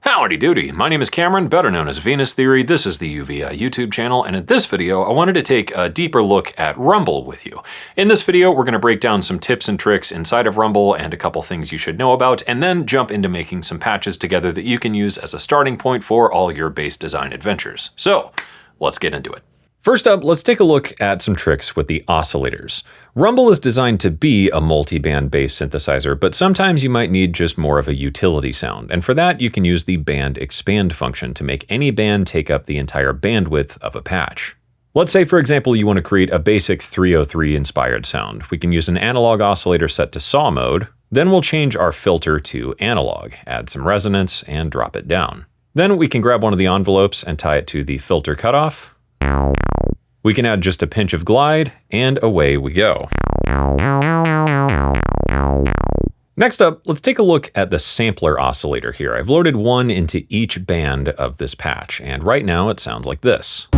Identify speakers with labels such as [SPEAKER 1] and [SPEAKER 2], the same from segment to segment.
[SPEAKER 1] Howdy doody, my name is Cameron, better known as Venus Theory. This is the UVI YouTube channel, and in this video I wanted to take a deeper look at Rumble with you. In this video we're going to break down some tips and tricks inside of Rumble and a couple things you should know about, and then jump into making some patches together that you can use as a starting point for all your bass design adventures. So, let's get into it. First up, let's take a look at some tricks with the oscillators. Rumble is designed to be a multi-band bass synthesizer, but sometimes you might need just more of a utility sound, and for that you can use the band expand function to make any band take up the entire bandwidth of a patch. Let's say, for example, you want to create a basic 303 inspired sound. We can use an analog oscillator set to saw mode, then we'll change our filter to analog, add some resonance, and drop it down. Then we can grab one of the envelopes and tie it to the filter cutoff. We can add just a pinch of glide, and away we go. Next up, let's take a look at the sampler oscillator here. I've loaded one into each band of this patch, and right now it sounds like this.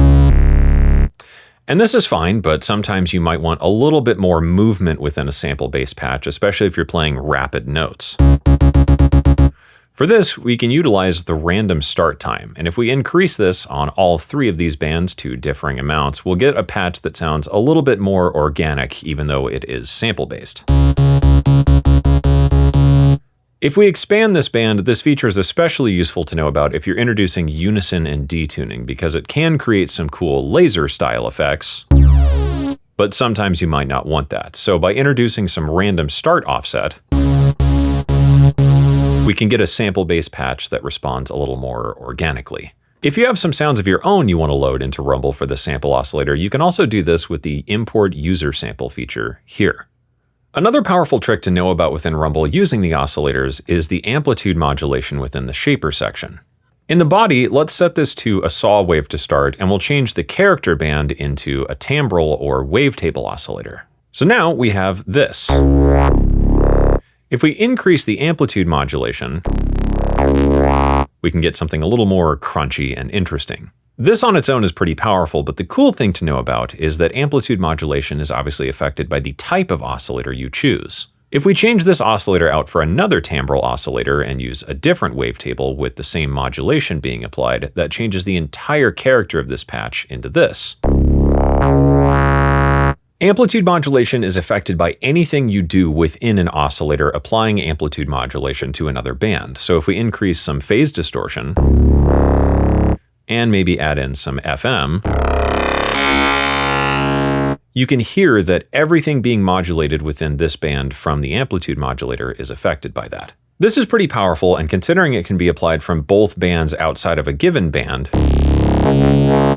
[SPEAKER 1] And this is fine, but sometimes you might want a little bit more movement within a sample-based patch, especially if you're playing rapid notes. For this, we can utilize the random start time, and if we increase this on all three of these bands to differing amounts, we'll get a patch that sounds a little bit more organic, even though it is sample-based. If we expand this band, this feature is especially useful to know about if you're introducing unison and detuning, because it can create some cool laser-style effects, but sometimes you might not want that. So by introducing some random start offset, we can get a sample-based patch that responds a little more organically. If you have some sounds of your own you want to load into Rumble for the sample oscillator, you can also do this with the import user sample feature here. Another powerful trick to know about within Rumble using the oscillators is the amplitude modulation within the shaper section. In the body, let's set this to a saw wave to start, and we'll change the character band into a timbral or wavetable oscillator. So now we have this. If we increase the amplitude modulation, we can get something a little more crunchy and interesting. This on its own is pretty powerful, but the cool thing to know about is that amplitude modulation is obviously affected by the type of oscillator you choose. If we change this oscillator out for another timbral oscillator and use a different wavetable with the same modulation being applied, that changes the entire character of this patch into this. Amplitude modulation is affected by anything you do within an oscillator applying amplitude modulation to another band. So if we increase some phase distortion, and maybe add in some FM, you can hear that everything being modulated within this band from the amplitude modulator is affected by that. This is pretty powerful, and considering it can be applied from both bands outside of a given band,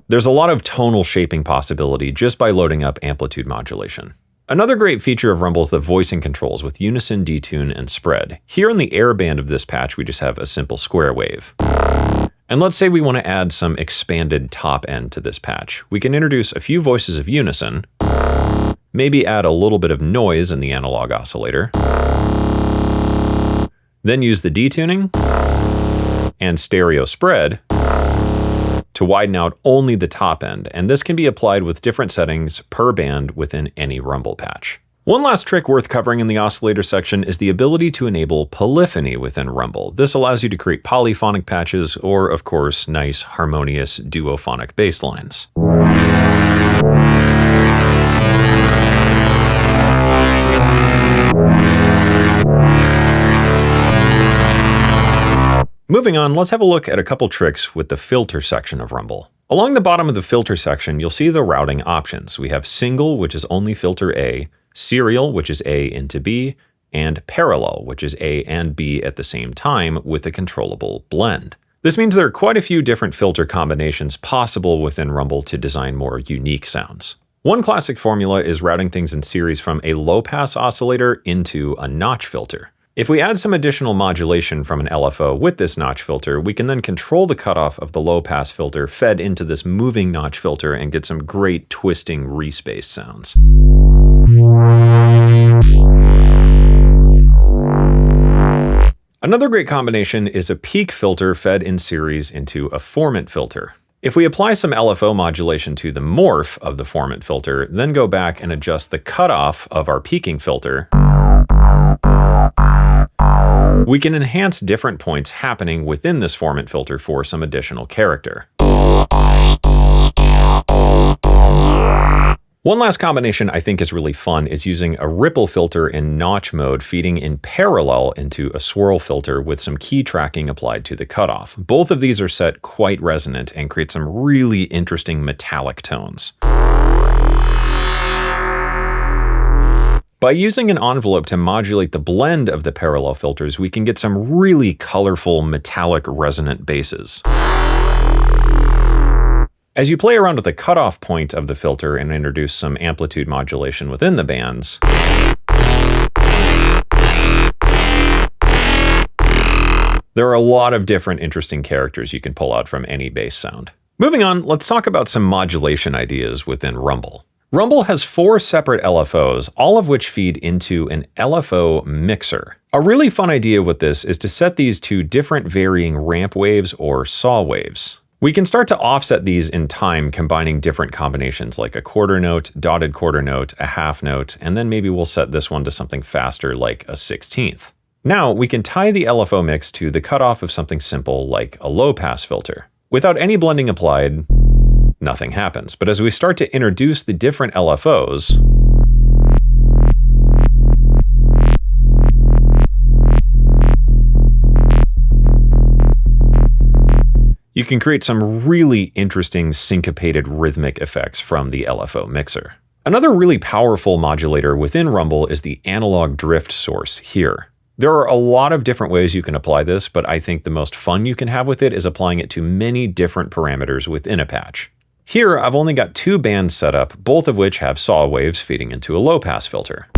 [SPEAKER 1] there's a lot of tonal shaping possibility just by loading up amplitude modulation. Another great feature of Rumble is the voicing controls with unison, detune, and spread. Here in the air band of this patch, we just have a simple square wave. And let's say we want to add some expanded top end to this patch. We can introduce a few voices of unison, maybe add a little bit of noise in the analog oscillator, then use the detuning and stereo spread to widen out only the top end, and this can be applied with different settings per band within any Rumble patch. One last trick worth covering in the oscillator section is the ability to enable polyphony within Rumble. This allows you to create polyphonic patches or, of course, nice, harmonious, duophonic bass lines. Moving on, let's have a look at a couple tricks with the filter section of Rumble. Along the bottom of the filter section, you'll see the routing options. We have single, which is only filter A, serial, which is A into B, and parallel, which is A and B at the same time with a controllable blend. This means there are quite a few different filter combinations possible within Rumble to design more unique sounds. One classic formula is routing things in series from a low-pass oscillator into a notch filter. If we add some additional modulation from an LFO with this notch filter, we can then control the cutoff of the low-pass filter fed into this moving notch filter and get some great twisting respace sounds. Another great combination is a peak filter fed in series into a formant filter. If we apply some LFO modulation to the morph of the formant filter, then go back and adjust the cutoff of our peaking filter, We can enhance different points happening within this formant filter for some additional character. One last combination I think is really fun is using a ripple filter in notch mode feeding in parallel into a swirl filter with some key tracking applied to the cutoff. Both of these are set quite resonant and create some really interesting metallic tones. By using an envelope to modulate the blend of the parallel filters, we can get some really colorful metallic resonant basses. As you play around with the cutoff point of the filter and introduce some amplitude modulation within the bands, there are a lot of different interesting characters you can pull out from any bass sound. Moving on, let's talk about some modulation ideas within Rumble. Rumble has 4 separate LFOs, all of which feed into an LFO mixer. A really fun idea with this is to set these to different varying ramp waves or saw waves. We can start to offset these in time, combining different combinations like a quarter note, dotted quarter note, a half note, and then maybe we'll set this one to something faster like a 16th. Now we can tie the LFO mix to the cutoff of something simple like a low pass filter. Without any blending applied, nothing happens. But as we start to introduce the different LFOs, you can create some really interesting syncopated rhythmic effects from the LFO mixer. Another really powerful modulator within Rumble is the analog drift source here. There are a lot of different ways you can apply this, but I think the most fun you can have with it is applying it to many different parameters within a patch. Here, I've only got 2 bands set up, both of which have saw waves feeding into a low-pass filter.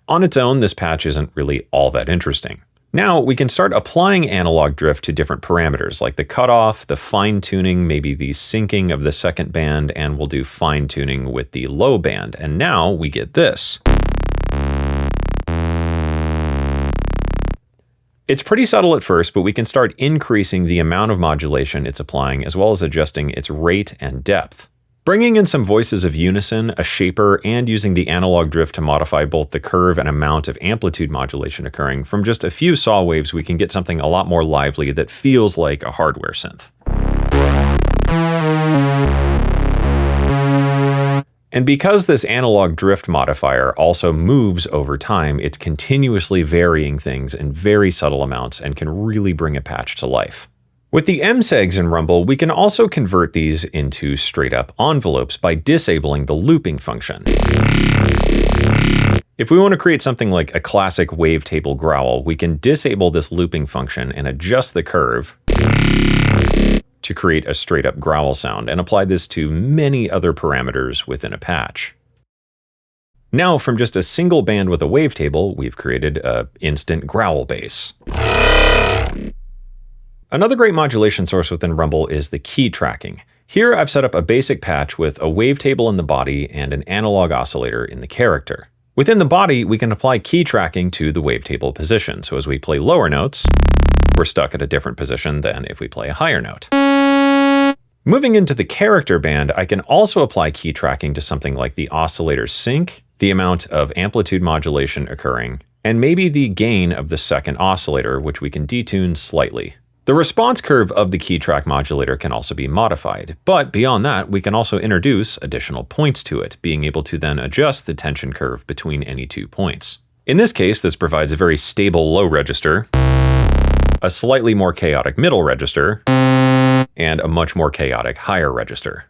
[SPEAKER 1] On its own, this patch isn't really all that interesting. Now, we can start applying analog drift to different parameters, like the cutoff, the fine-tuning, maybe the syncing of the second band, and we'll do fine-tuning with the low band. And now we get this. It's pretty subtle at first, but we can start increasing the amount of modulation it's applying, as well as adjusting its rate and depth. Bringing in some voices of unison, a shaper, and using the analog drift to modify both the curve and amount of amplitude modulation occurring, from just a few saw waves we can get something a lot more lively that feels like a hardware synth. And because this analog drift modifier also moves over time, it's continuously varying things in very subtle amounts and can really bring a patch to life. With the MSEGs in Rumble, we can also convert these into straight-up envelopes by disabling the looping function. If we want to create something like a classic wavetable growl, we can disable this looping function and adjust the curve to create a straight-up growl sound, and apply this to many other parameters within a patch. Now, from just a single band with a wavetable, we've created an instant growl bass. Another great modulation source within Rumble is the key tracking. Here I've set up a basic patch with a wavetable in the body and an analog oscillator in the character. Within the body, we can apply key tracking to the wavetable position, so as we play lower notes, we're stuck at a different position than if we play a higher note. Moving into the character band, I can also apply key tracking to something like the oscillator sync, the amount of amplitude modulation occurring, and maybe the gain of the second oscillator, which we can detune slightly. The response curve of the key track modulator can also be modified, but beyond that, we can also introduce additional points to it, being able to then adjust the tension curve between any 2 points. In this case, this provides a very stable low register, a slightly more chaotic middle register, and a much more chaotic higher register.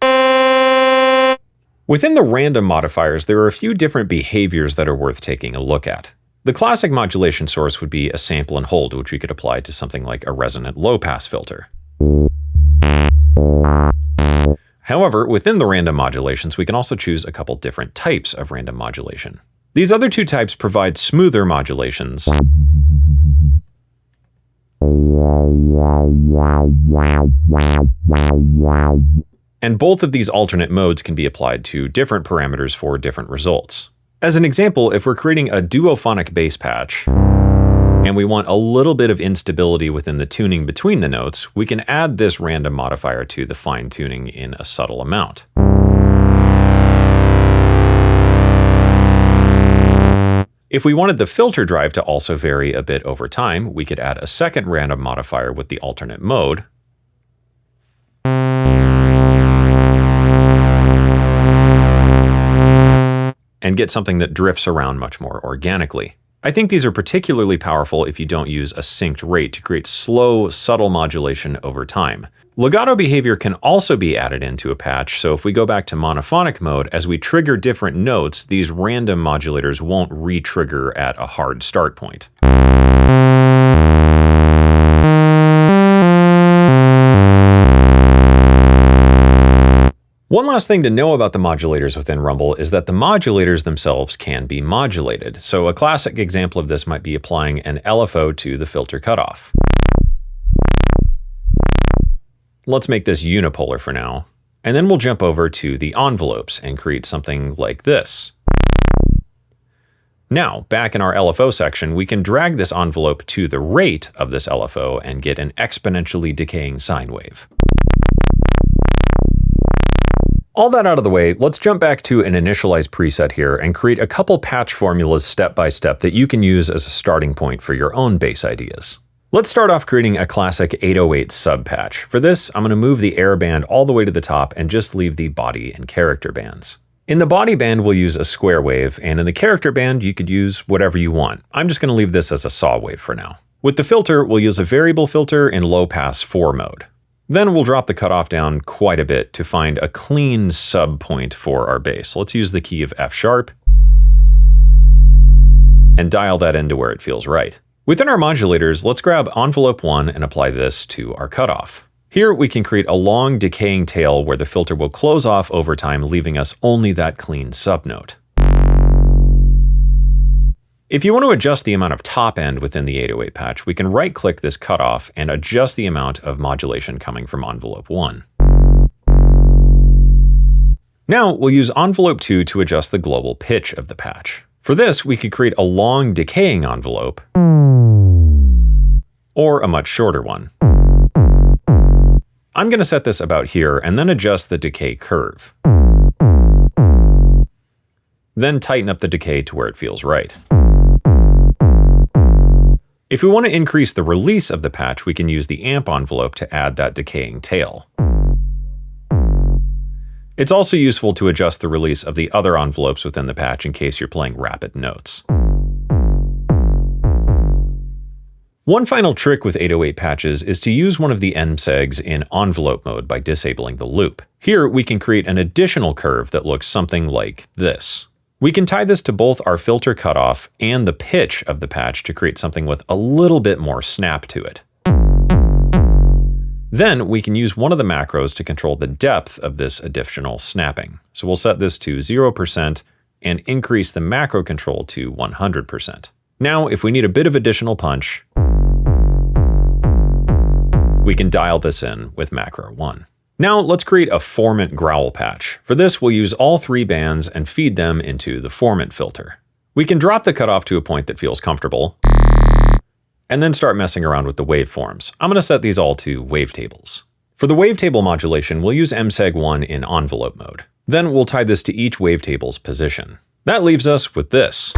[SPEAKER 1] Within the random modifiers, there are a few different behaviors that are worth taking a look at. The classic modulation source would be a sample and hold, which we could apply to something like a resonant low-pass filter. However, within the random modulations, we can also choose a couple different types of random modulation. These other 2 types provide smoother modulations, and both of these alternate modes can be applied to different parameters for different results. As an example, if we're creating a duophonic bass patch, and we want a little bit of instability within the tuning between the notes, we can add this random modifier to the fine tuning in a subtle amount. If we wanted the filter drive to also vary a bit over time, we could add a second random modifier with the alternate mode, and get something that drifts around much more organically. I think these are particularly powerful if you don't use a synced rate to create slow, subtle modulation over time. Legato behavior can also be added into a patch, so if we go back to monophonic mode, as we trigger different notes, these random modulators won't re-trigger at a hard start point. One last thing to know about the modulators within Rumble is that the modulators themselves can be modulated. So a classic example of this might be applying an LFO to the filter cutoff. Let's make this unipolar for now, and then we'll jump over to the envelopes and create something like this. Now, back in our LFO section, we can drag this envelope to the rate of this LFO and get an exponentially decaying sine wave. All that out of the way, let's jump back to an initialized preset here and create a couple patch formulas step by step that you can use as a starting point for your own bass ideas. Let's start off creating a classic 808 sub patch. For this, I'm going to move the air band all the way to the top and just leave the body and character bands. In the body band, we'll use a square wave, and in the character band, you could use whatever you want. I'm just going to leave this as a saw wave for now. With the filter, we'll use a variable filter in low pass 4 mode. Then we'll drop the cutoff down quite a bit to find a clean sub point for our bass. Let's use the key of F sharp and dial that into where it feels right. Within our modulators, let's grab envelope 1 and apply this to our cutoff. Here we can create a long decaying tail where the filter will close off over time, leaving us only that clean sub note. If you want to adjust the amount of top end within the 808 patch, we can right-click this cutoff and adjust the amount of modulation coming from envelope 1. Now we'll use envelope 2 to adjust the global pitch of the patch. For this, we could create a long decaying envelope or a much shorter one. I'm going to set this about here and then adjust the decay curve. Then tighten up the decay to where it feels right. If we want to increase the release of the patch, we can use the amp envelope to add that decaying tail. It's also useful to adjust the release of the other envelopes within the patch in case you're playing rapid notes. One final trick with 808 patches is to use one of the end segs in envelope mode by disabling the loop. Here, we can create an additional curve that looks something like this. We can tie this to both our filter cutoff and the pitch of the patch to create something with a little bit more snap to it. Then we can use one of the macros to control the depth of this additional snapping. So we'll set this to 0% and increase the macro control to 100%. Now, if we need a bit of additional punch, we can dial this in with macro 1. Now let's create a formant growl patch. For this, we'll use all 3 bands and feed them into the formant filter. We can drop the cutoff to a point that feels comfortable, and then start messing around with the waveforms. I'm going to set these all to wavetables. For the wavetable modulation, we'll use mseg1 in envelope mode. Then we'll tie this to each wavetable's position. That leaves us with this.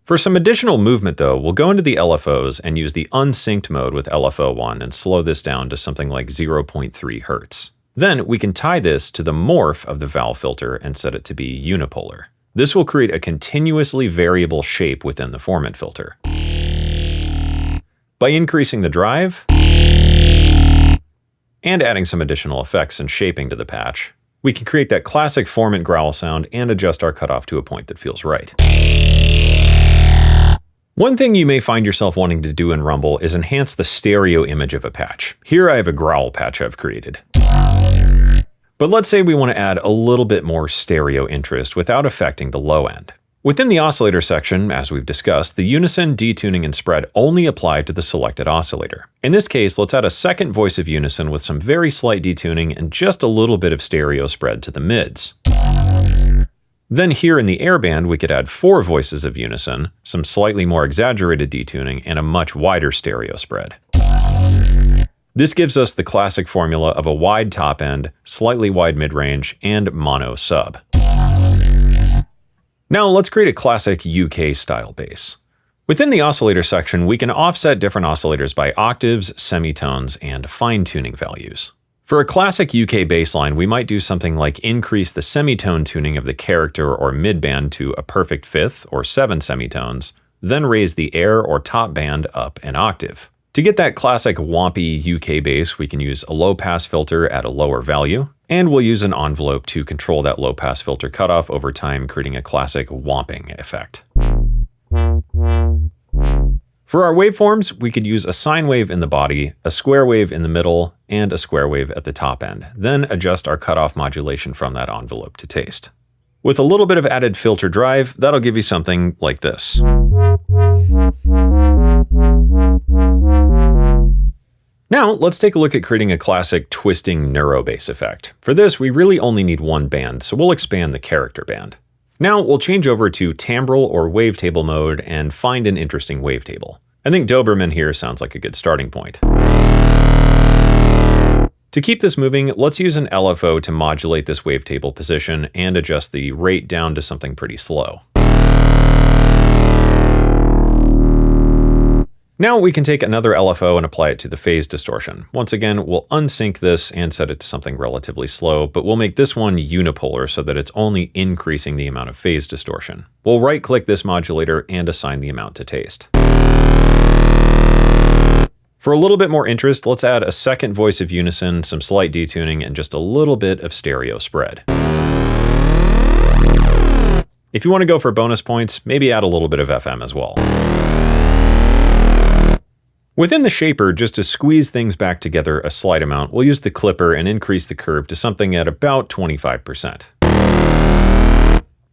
[SPEAKER 1] For some additional movement though, we'll go into the LFOs and use the unsynced mode with LFO1 and slow this down to something like 0.3 Hertz. Then we can tie this to the morph of the valve filter and set it to be unipolar. This will create a continuously variable shape within the formant filter. By increasing the drive and adding some additional effects and shaping to the patch, we can create that classic formant growl sound and adjust our cutoff to a point that feels right. One thing you may find yourself wanting to do in Rumble is enhance the stereo image of a patch. Here I have a growl patch I've created. But let's say we want to add a little bit more stereo interest without affecting the low end. Within the oscillator section, as we've discussed, the unison, detuning, and spread only apply to the selected oscillator. In this case, let's add a second voice of unison with some very slight detuning and just a little bit of stereo spread to the mids. Then here in the air band, we could add 4 voices of unison, some slightly more exaggerated detuning, and a much wider stereo spread. This gives us the classic formula of a wide top end, slightly wide mid-range, and mono sub. Now let's create a classic UK style bass. Within the oscillator section, we can offset different oscillators by octaves, semitones, and fine-tuning values. For a classic UK bass line, we might do something like increase the semitone tuning of the character or midband to a perfect fifth or 7 semitones, then raise the air or top band up an octave. To get that classic wampy UK bass, we can use a low-pass filter at a lower value, and we'll use an envelope to control that low-pass filter cutoff over time, creating a classic wamping effect. For our waveforms, we could use a sine wave in the body, a square wave in the middle, and a square wave at the top end, then adjust our cutoff modulation from that envelope to taste. With a little bit of added filter drive, that'll give you something like this. Now, let's take a look at creating a classic twisting neuro bass effect. For this, we really only need one band, so we'll expand the character band. Now, we'll change over to timbral or wavetable mode and find an interesting wavetable. I think Doberman here sounds like a good starting point. To keep this moving, let's use an LFO to modulate this wavetable position and adjust the rate down to something pretty slow. Now we can take another LFO and apply it to the phase distortion. Once again, we'll unsync this and set it to something relatively slow, but we'll make this one unipolar so that it's only increasing the amount of phase distortion. We'll right-click this modulator and assign the amount to taste. For a little bit more interest, let's add a second voice of unison, some slight detuning, and just a little bit of stereo spread. If you want to go for bonus points, maybe add a little bit of FM as well. Within the shaper, just to squeeze things back together a slight amount, we'll use the clipper and increase the curve to something at about 25%.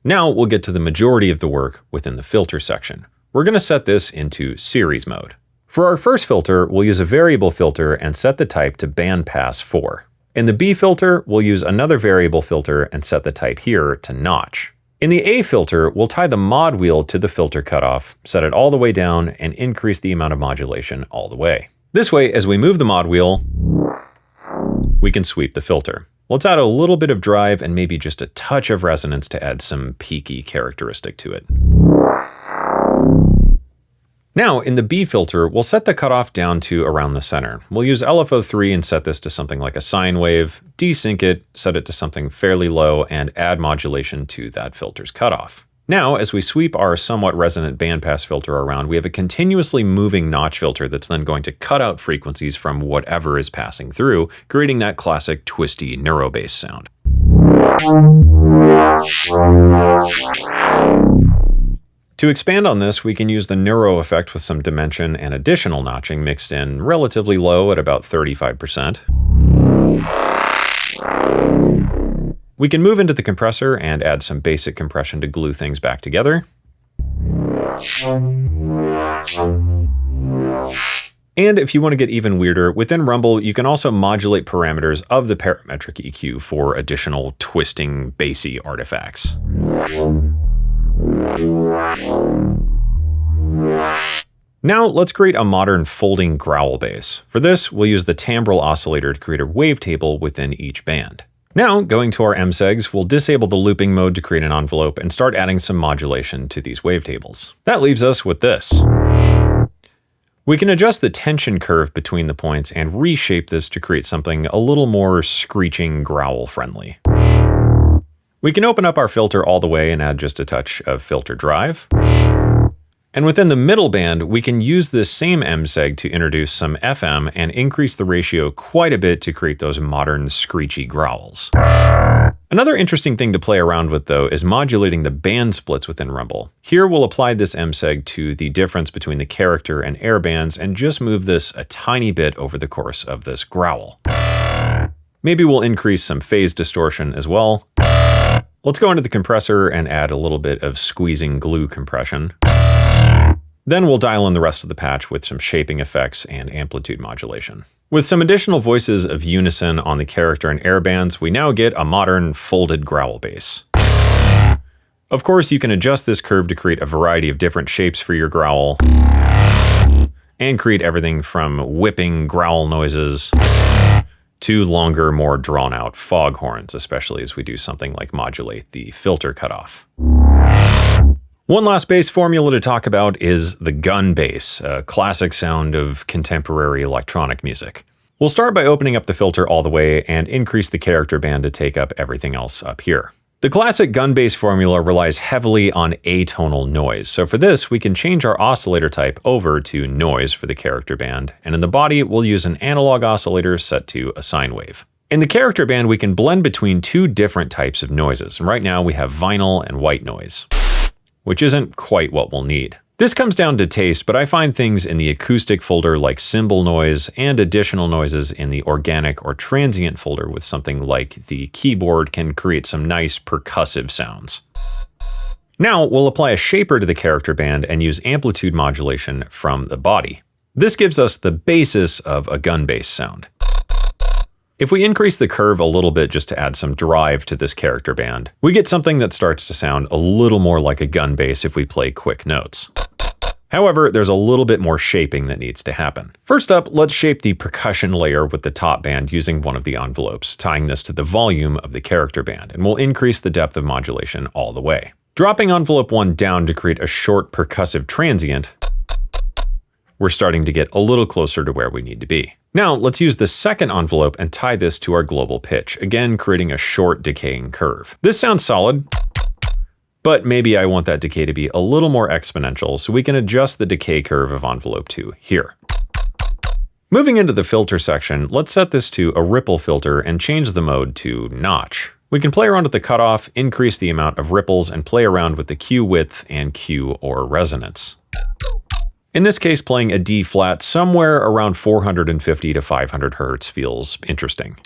[SPEAKER 1] Now we'll get to the majority of the work within the filter section. We're going to set this into series mode. For our first filter, we'll use a variable filter and set the type to bandpass 4. In the B filter, we'll use another variable filter and set the type here to notch. In the A filter, we'll tie the mod wheel to the filter cutoff, set it all the way down, and increase the amount of modulation all the way. This way, as we move the mod wheel, we can sweep the filter. Let's add a little bit of drive and maybe just a touch of resonance to add some peaky characteristic to it. Now, in the B filter, we'll set the cutoff down to around the center. We'll use LFO3 and set this to something like a sine wave, desync it, set it to something fairly low, and add modulation to that filter's cutoff. Now, as we sweep our somewhat resonant bandpass filter around, we have a continuously moving notch filter that's then going to cut out frequencies from whatever is passing through, creating that classic twisty neuro bass sound. To expand on this, we can use the neuro effect with some dimension and additional notching mixed in relatively low at about 35%. We can move into the compressor and add some basic compression to glue things back together. And if you want to get even weirder, within Rumble, you can also modulate parameters of the parametric EQ for additional twisting, bassy artifacts. Now let's create a modern folding growl bass. For this, we'll use the timbral oscillator to create a wavetable within each band. Now, going to our MSEGs, we'll disable the looping mode to create an envelope and start adding some modulation to these wavetables. That leaves us with this. We can adjust the tension curve between the points and reshape this to create something a little more screeching growl friendly. We can open up our filter all the way and add just a touch of filter drive. And within the middle band, we can use this same MSEG to introduce some FM and increase the ratio quite a bit to create those modern screechy growls. Another interesting thing to play around with, though, is modulating the band splits within Rumble. Here we'll apply this MSEG to the difference between the character and air bands and just move this a tiny bit over the course of this growl. Maybe we'll increase some phase distortion as well. Let's go into the compressor and add a little bit of squeezing glue compression. Then we'll dial in the rest of the patch with some shaping effects and amplitude modulation. With some additional voices of unison on the character and air bands, we now get a modern folded growl bass. Of course, you can adjust this curve to create a variety of different shapes for your growl, and create everything from whipping growl noises to longer, more drawn-out foghorns, especially as we do something like modulate the filter cutoff. One last bass formula to talk about is the gun bass, a classic sound of contemporary electronic music. We'll start by opening up the filter all the way and increase the character band to take up everything else up here. The classic gun bass formula relies heavily on atonal noise, so for this we can change our oscillator type over to noise for the character band, and in the body we'll use an analog oscillator set to a sine wave. In the character band we can blend between two different types of noises, and right now we have vinyl and white noise, which isn't quite what we'll need. This comes down to taste, but I find things in the acoustic folder like cymbal noise and additional noises in the organic or transient folder with something like the keyboard can create some nice percussive sounds. Now we'll apply a shaper to the character band and use amplitude modulation from the body. This gives us the basis of a gun bass sound. If we increase the curve a little bit just to add some drive to this character band, we get something that starts to sound a little more like a gun bass if we play quick notes. However, there's a little bit more shaping that needs to happen. First up, let's shape the percussion layer with the top band using one of the envelopes, tying this to the volume of the character band, and we'll increase the depth of modulation all the way. Dropping envelope 1 down to create a short percussive transient, we're starting to get a little closer to where we need to be. Now, let's use the second envelope and tie this to our global pitch, again creating a short decaying curve. This sounds solid, but maybe I want that decay to be a little more exponential, so we can adjust the decay curve of envelope 2 here. Moving into the filter section, let's set this to a ripple filter and change the mode to notch. We can play around with the cutoff, increase the amount of ripples, and play around with the Q width and Q or resonance. In this case, playing a D flat somewhere around 450 to 500 Hz feels interesting.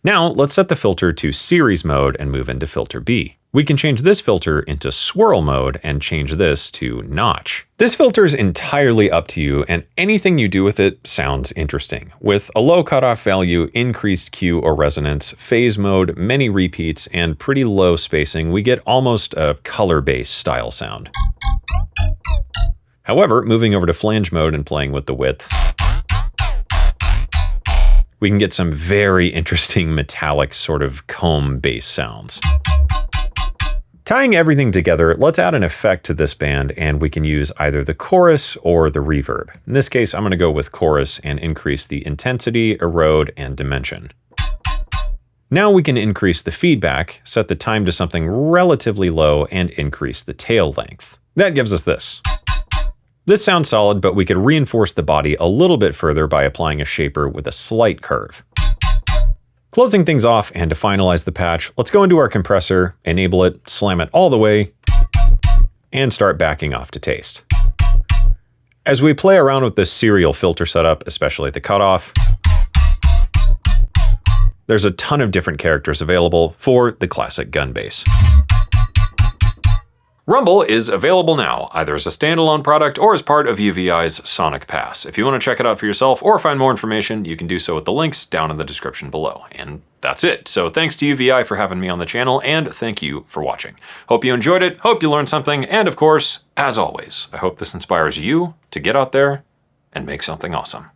[SPEAKER 1] Now, let's set the filter to series mode and move into filter B. We can change this filter into swirl mode and change this to notch. This filter is entirely up to you, and anything you do with it sounds interesting. With a low cutoff value, increased Q or resonance, phase mode, many repeats, and pretty low spacing, we get almost a color-based style sound. However, moving over to flange mode and playing with the width, we can get some very interesting metallic sort of comb bass sounds. Tying everything together, let's add an effect to this band, and we can use either the chorus or the reverb. In this case, I'm going to go with chorus and increase the intensity, erode, and dimension. Now we can increase the feedback, set the time to something relatively low, and increase the tail length. That gives us this. This sounds solid, but we could reinforce the body a little bit further by applying a shaper with a slight curve. Closing things off, and to finalize the patch, let's go into our compressor, enable it, slam it all the way, and start backing off to taste. As we play around with this serial filter setup, especially the cutoff, there's a ton of different characters available for the classic gun bass. Rumble is available now, either as a standalone product or as part of UVI's Sonic Pass. If you want to check it out for yourself or find more information, you can do so with the links down in the description below. And that's it. So thanks to UVI for having me on the channel, and thank you for watching. Hope you enjoyed it, hope you learned something, and of course, as always, I hope this inspires you to get out there and make something awesome.